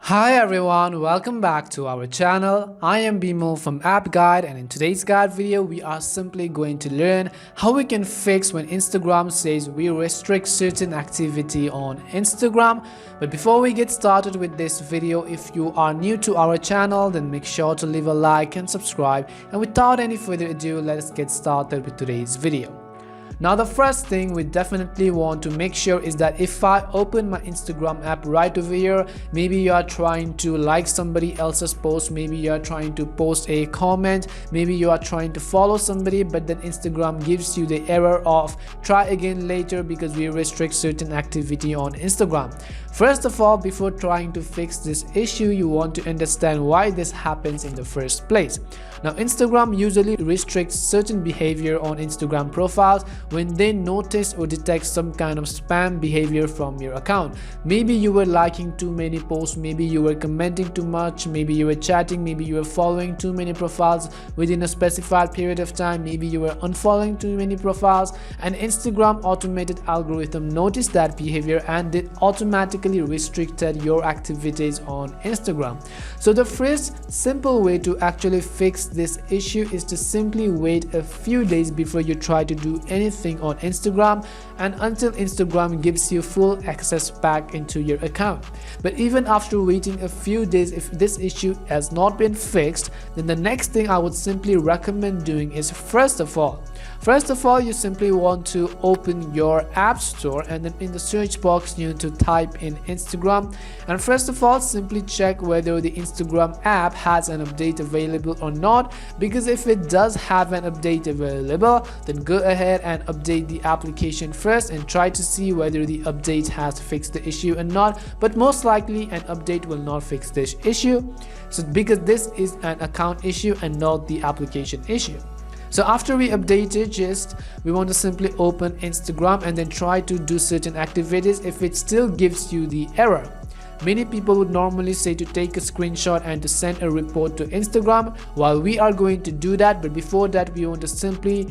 Hi everyone, welcome back to our channel. I am Bimal from App Guide, and in today's guide video we are simply going to learn how we can fix when Instagram says we restrict certain activity on Instagram. But before we get started with this video, if you are new to our channel, then make sure to leave a like and subscribe. And without any further ado, let us get started with today's video. Now the first thing we definitely want to make sure is that if I open my Instagram app right over here, maybe you are trying to like somebody else's post, maybe you are trying to post a comment, maybe you are trying to follow somebody, but then Instagram gives you the error of try again later because we restrict certain activity on Instagram. First of all, before trying to fix this issue, you want to understand why this happens in the first place. Now Instagram usually restricts certain behavior on Instagram profiles when they notice or detect some kind of spam behavior from your account. Maybe you were liking too many posts, maybe you were commenting too much, maybe you were chatting, maybe you were following too many profiles within a specified period of time, maybe you were unfollowing too many profiles, and Instagram automated algorithm noticed that behavior and it automatically restricted your activities on Instagram. So the first simple way to actually fix this issue is to simply wait a few days before you try to do anything on Instagram, and until Instagram gives you full access back into your account. But even after waiting a few days, if this issue has not been fixed, then the next thing I would simply recommend doing is first of all you simply want to open your app store, and then in the search box you need to type in Instagram, and first of all simply check whether the Instagram app has an update available or not, because if it does have an update available, then go ahead and update the application first and try to see whether the update has fixed the issue or not. But most likely an update will not fix this issue, so because this is an account issue and not the application issue. So after we update it, we want to simply open Instagram and then try to do certain activities. If it still gives you the error, many people would normally say to take a screenshot and to send a report to Instagram. While we are going to do that, but before that we want to simply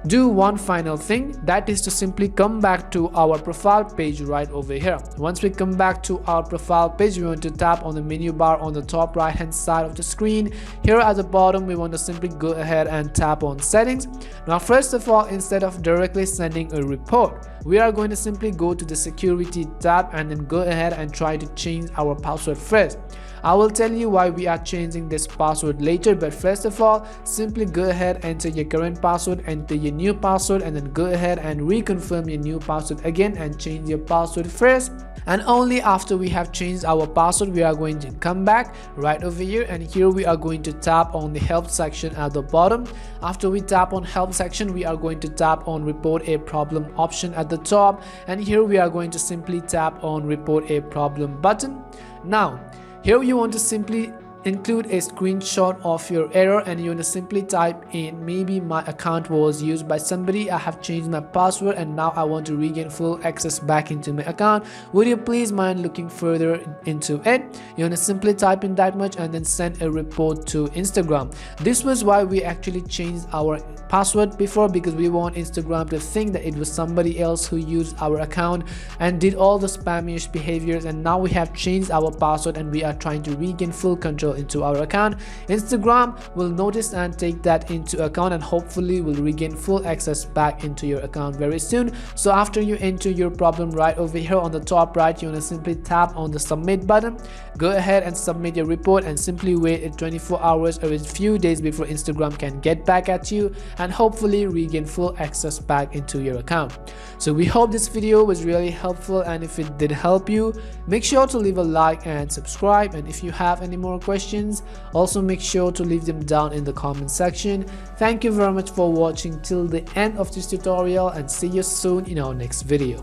do one final thing, that is to simply come back to our profile page right over here. Once we come back to our profile page, we want to tap on the menu bar on the top right hand side of the screen. Here at the bottom we want to simply go ahead and tap on settings. Now first of all, instead of directly sending a report, we are going to simply go to the security tab and then go ahead and try to change our password first. I will tell you why we are changing this password later, but first of all simply go ahead, enter your current password, enter your new password, and then go ahead and reconfirm your new password again and change your password first. And only after we have changed our password, we are going to come back right over here, and here we are going to tap on the help section at the bottom. After we tap on help section, we are going to tap on report a problem option at the top, and here we are going to simply tap on report a problem button. Now here you want to simply include a screenshot of your error, and you want to simply type in, maybe my account was used by somebody, I have changed my password and now I want to regain full access back into my account, would you please mind looking further into it? You want to simply type in that much and then send a report to Instagram. This was why we actually changed our password before, because we want Instagram to think that it was somebody else who used our account and did all the spammish behaviors, and now we have changed our password and we are trying to regain full control into our account. Instagram will notice and take that into account, and hopefully will regain full access back into your account very soon. So after you enter your problem right over here on the top right, you want to simply tap on the submit button, go ahead and submit your report, and simply wait 24 hours or a few days before Instagram can get back at you and hopefully regain full access back into your account. So we hope this video was really helpful, and if it did help you, make sure to leave a like and subscribe, and if you have any more questions, also make sure to leave them down in the comment section. Thank you very much for watching till the end of this tutorial, and see you soon in our next video.